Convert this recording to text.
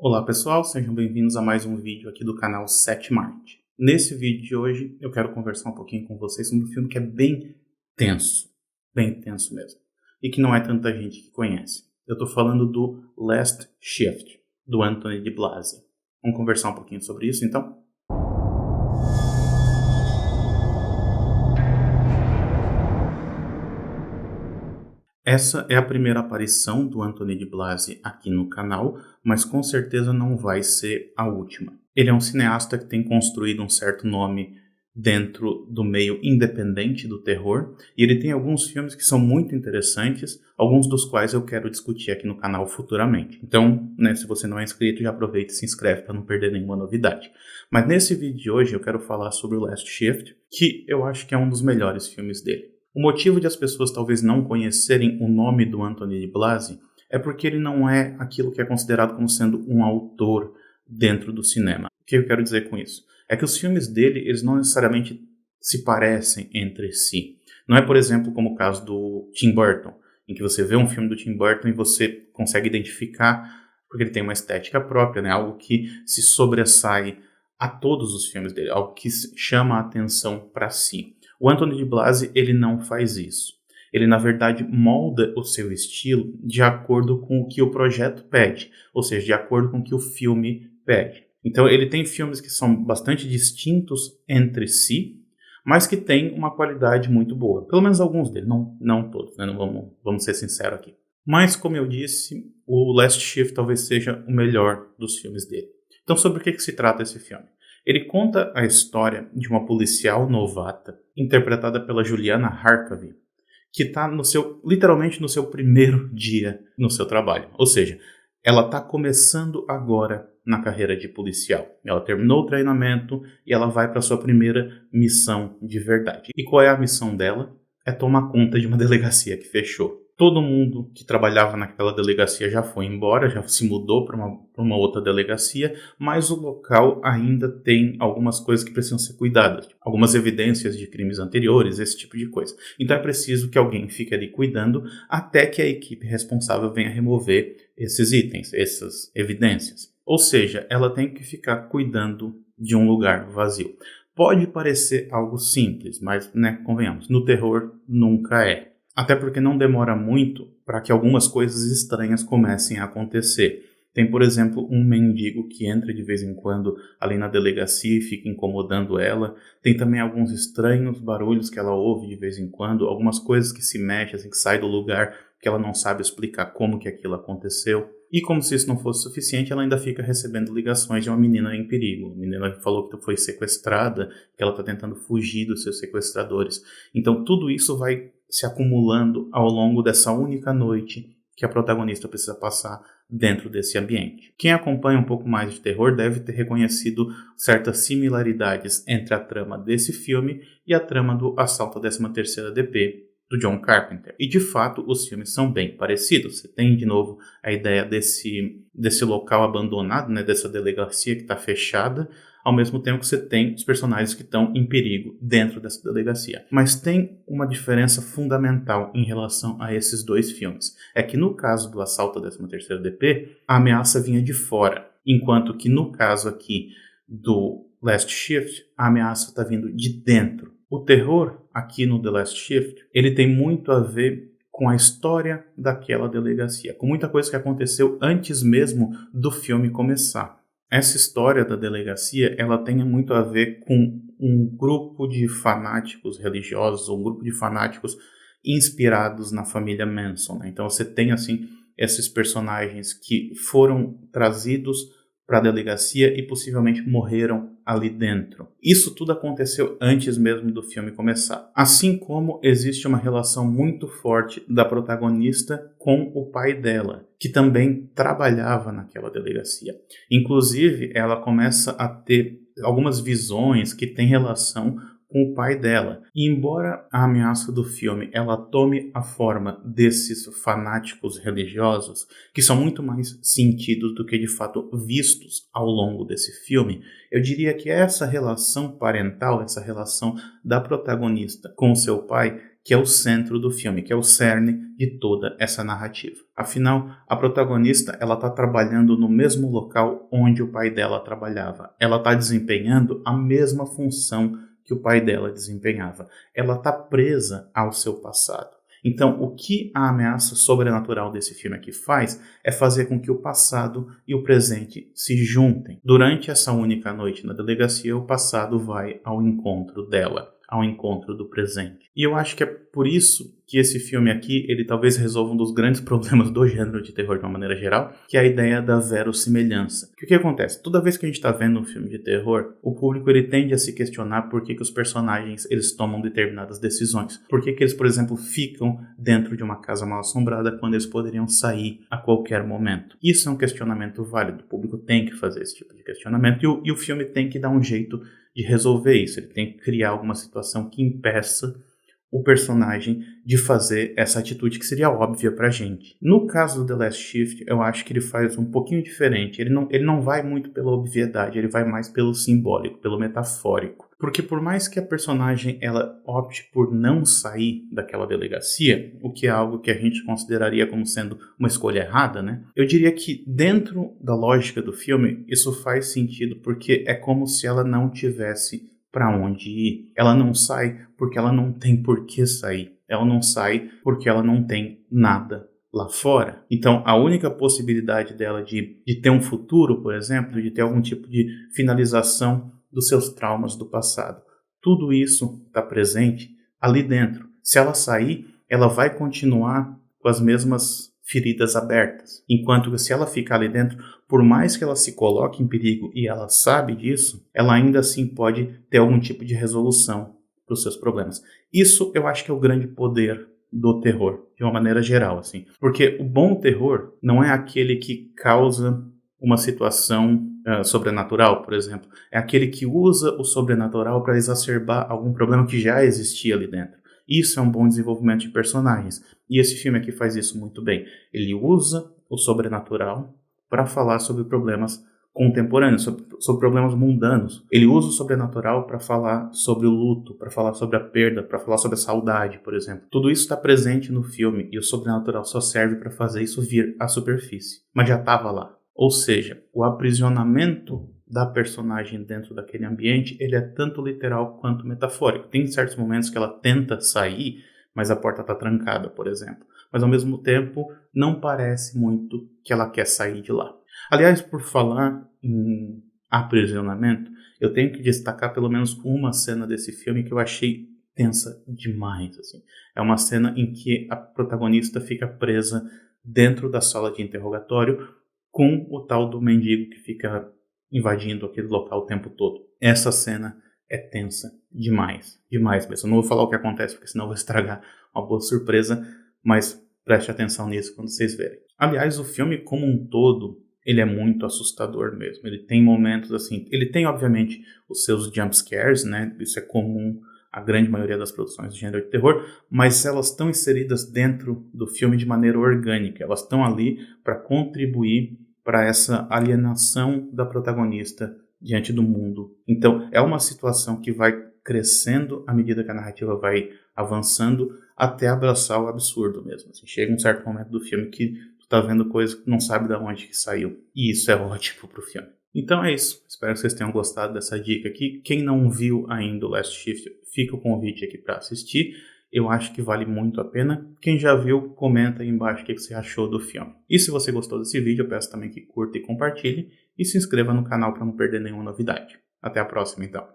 Olá pessoal, sejam bem-vindos a mais um vídeo aqui do canal 7 Marte. Nesse vídeo de hoje eu quero conversar um pouquinho com vocês sobre um filme que é bem tenso mesmo, e que não é tanta gente que conhece. Eu estou falando do Last Shift, do Anthony de Blasi. Vamos conversar um pouquinho sobre isso então? Essa é a primeira aparição do Anthony de Blasi aqui no canal, mas com certeza não vai ser a última. Ele é um cineasta que tem construído um certo nome dentro do meio independente do terror, e ele tem alguns filmes que são muito interessantes, alguns dos quais eu quero discutir aqui no canal futuramente. Então, se você não é inscrito, já aproveita e se inscreve para não perder nenhuma novidade. Mas nesse vídeo de hoje eu quero falar sobre o Last Shift, que eu acho que é um dos melhores filmes dele. O motivo de as pessoas talvez não conhecerem o nome do Anthony de Blasi é porque ele não é aquilo que é considerado como sendo um autor dentro do cinema. O que eu quero dizer com isso? É que os filmes dele, eles não necessariamente se parecem entre si. Não é, por exemplo, como o caso do Tim Burton, em que você vê um filme do Tim Burton e você consegue identificar, porque ele tem uma estética própria, algo que se sobressai a todos os filmes dele, algo que chama a atenção para si. O Anthony de Blasi, ele não faz isso. Ele, na verdade, molda o seu estilo de acordo com o que o projeto pede, ou seja, de acordo com o que o filme pede. Então, ele tem filmes que são bastante distintos entre si, mas que têm uma qualidade muito boa. Pelo menos alguns deles, não todos, Não vamos ser sinceros aqui. Mas, como eu disse, o Last Shift talvez seja o melhor dos filmes dele. Então, sobre o que se trata esse filme? Ele conta a história de uma policial novata, interpretada pela Juliana Harkavy, que está literalmente no seu primeiro dia no seu trabalho. Ou seja, ela está começando agora na carreira de policial. Ela terminou o treinamento e ela vai para a sua primeira missão de verdade. E qual é a missão dela? É tomar conta de uma delegacia que fechou. Todo mundo que trabalhava naquela delegacia já foi embora, já se mudou para uma outra delegacia, mas o local ainda tem algumas coisas que precisam ser cuidadas, algumas evidências de crimes anteriores, esse tipo de coisa. Então é preciso que alguém fique ali cuidando até que a equipe responsável venha remover esses itens, essas evidências. Ou seja, ela tem que ficar cuidando de um lugar vazio. Pode parecer algo simples, mas, convenhamos, no terror nunca é. Até porque não demora muito para que algumas coisas estranhas comecem a acontecer. Tem, por exemplo, um mendigo que entra de vez em quando ali na delegacia e fica incomodando ela. Tem também alguns estranhos barulhos que ela ouve de vez em quando, algumas coisas que se mexem, assim, que saem do lugar que ela não sabe explicar como que aquilo aconteceu. E como se isso não fosse suficiente, ela ainda fica recebendo ligações de uma menina em perigo. A menina que falou que foi sequestrada, que ela está tentando fugir dos seus sequestradores. Então tudo isso vai se acumulando ao longo dessa única noite que a protagonista precisa passar dentro desse ambiente. Quem acompanha um pouco mais de terror deve ter reconhecido certas similaridades entre a trama desse filme e a trama do Assalto à 13ª DP, do John Carpenter. E de fato os filmes são bem parecidos. Você tem de novo a ideia desse local abandonado, dessa delegacia que está fechada, ao mesmo tempo que você tem os personagens que estão em perigo dentro dessa delegacia. Mas tem uma diferença fundamental em relação a esses dois filmes. É que no caso do Assalto à 13ª DP, a ameaça vinha de fora, enquanto que no caso aqui do Last Shift, a ameaça está vindo de dentro. O terror aqui no The Last Shift, ele tem muito a ver com a história daquela delegacia, com muita coisa que aconteceu antes mesmo do filme começar. Essa história da delegacia, ela tem muito a ver com um grupo de fanáticos religiosos, um grupo de fanáticos inspirados na família Manson. Então você tem assim esses personagens que foram trazidos para a delegacia e possivelmente morreram ali dentro. Isso tudo aconteceu antes mesmo do filme começar. Assim como existe uma relação muito forte da protagonista com o pai dela, que também trabalhava naquela delegacia. Inclusive, ela começa a ter algumas visões que têm relação com o pai dela. E embora a ameaça do filme ela tome a forma desses fanáticos religiosos, que são muito mais sentidos do que de fato vistos ao longo desse filme, eu diria que essa relação parental, essa relação da protagonista com seu pai, que é o centro do filme, que é o cerne de toda essa narrativa. Afinal, a protagonista ela está trabalhando no mesmo local onde o pai dela trabalhava. Ela está desempenhando a mesma função que o pai dela desempenhava. Ela está presa ao seu passado. Então, o que a ameaça sobrenatural desse filme aqui faz é fazer com que o passado e o presente se juntem. Durante essa única noite na delegacia, o passado vai ao encontro dela, ao encontro do presente. E eu acho que é por isso que esse filme aqui, ele talvez resolva um dos grandes problemas do gênero de terror de uma maneira geral, que é a ideia da verossimilhança. O que acontece? Toda vez que a gente está vendo um filme de terror, o público ele tende a se questionar por que os personagens eles tomam determinadas decisões. Por que eles, por exemplo, ficam dentro de uma casa mal assombrada quando eles poderiam sair a qualquer momento. Isso é um questionamento válido. O público tem que fazer esse tipo de questionamento e o filme tem que dar um jeito de resolver isso. Ele tem que criar alguma situação que impeça o personagem de fazer essa atitude que seria óbvia pra gente. No caso do The Last Shift, eu acho que ele faz um pouquinho diferente. Ele não vai muito pela obviedade, ele vai mais pelo simbólico, pelo metafórico. Porque por mais que a personagem ela opte por não sair daquela delegacia, o que é algo que a gente consideraria como sendo uma escolha errada, né? Eu diria que dentro da lógica do filme, isso faz sentido porque é como se ela não tivesse para onde ir. Ela não sai porque ela não tem por que sair. Ela não sai porque ela não tem nada lá fora. Então, a única possibilidade dela de ter um futuro, por exemplo, de ter algum tipo de finalização dos seus traumas do passado. Tudo isso está presente ali dentro. Se ela sair, ela vai continuar com as mesmas feridas abertas. Enquanto que se ela ficar ali dentro, por mais que ela se coloque em perigo e ela sabe disso, ela ainda assim pode ter algum tipo de resolução para os seus problemas. Isso eu acho que é o grande poder do terror, de uma maneira geral, assim. Porque o bom terror não é aquele que causa uma situação sobrenatural, por exemplo. É aquele que usa o sobrenatural para exacerbar algum problema que já existia ali dentro. Isso é um bom desenvolvimento de personagens. E esse filme aqui faz isso muito bem. Ele usa o sobrenatural para falar sobre problemas contemporâneos, sobre problemas mundanos. Ele usa o sobrenatural para falar sobre o luto, para falar sobre a perda, para falar sobre a saudade, por exemplo. Tudo isso está presente no filme e o sobrenatural só serve para fazer isso vir à superfície. Mas já estava lá. Ou seja, o aprisionamento da personagem dentro daquele ambiente, ele é tanto literal quanto metafórico. Tem certos momentos que ela tenta sair, mas a porta está trancada, por exemplo. Mas ao mesmo tempo, não parece muito que ela quer sair de lá. Aliás, por falar em aprisionamento, eu tenho que destacar pelo menos uma cena desse filme que eu achei tensa demais. Assim. É uma cena em que a protagonista fica presa dentro da sala de interrogatório com o tal do mendigo que fica invadindo aquele local o tempo todo. Essa cena é tensa demais, demais mesmo. Eu não vou falar o que acontece, porque senão eu vou estragar uma boa surpresa, mas preste atenção nisso quando vocês verem. Aliás, o filme como um todo, ele é muito assustador mesmo. Ele tem momentos assim, ele tem obviamente os seus jump scares, né? Isso é comum a grande maioria das produções de gênero de terror, mas elas estão inseridas dentro do filme de maneira orgânica. Elas estão ali para contribuir para essa alienação da protagonista diante do mundo. Então, é uma situação que vai crescendo à medida que a narrativa vai avançando até abraçar o absurdo mesmo. Assim, chega um certo momento do filme que tu tá vendo coisa que não sabe de onde que saiu. E isso é ótimo pro filme. Então é isso. Espero que vocês tenham gostado dessa dica aqui. Quem não viu ainda o Last Shift, fica o convite aqui para assistir. Eu acho que vale muito a pena. Quem já viu, comenta aí embaixo o que você achou do filme. E se você gostou desse vídeo, eu peço também que curta e compartilhe. E se inscreva no canal para não perder nenhuma novidade. Até a próxima, então.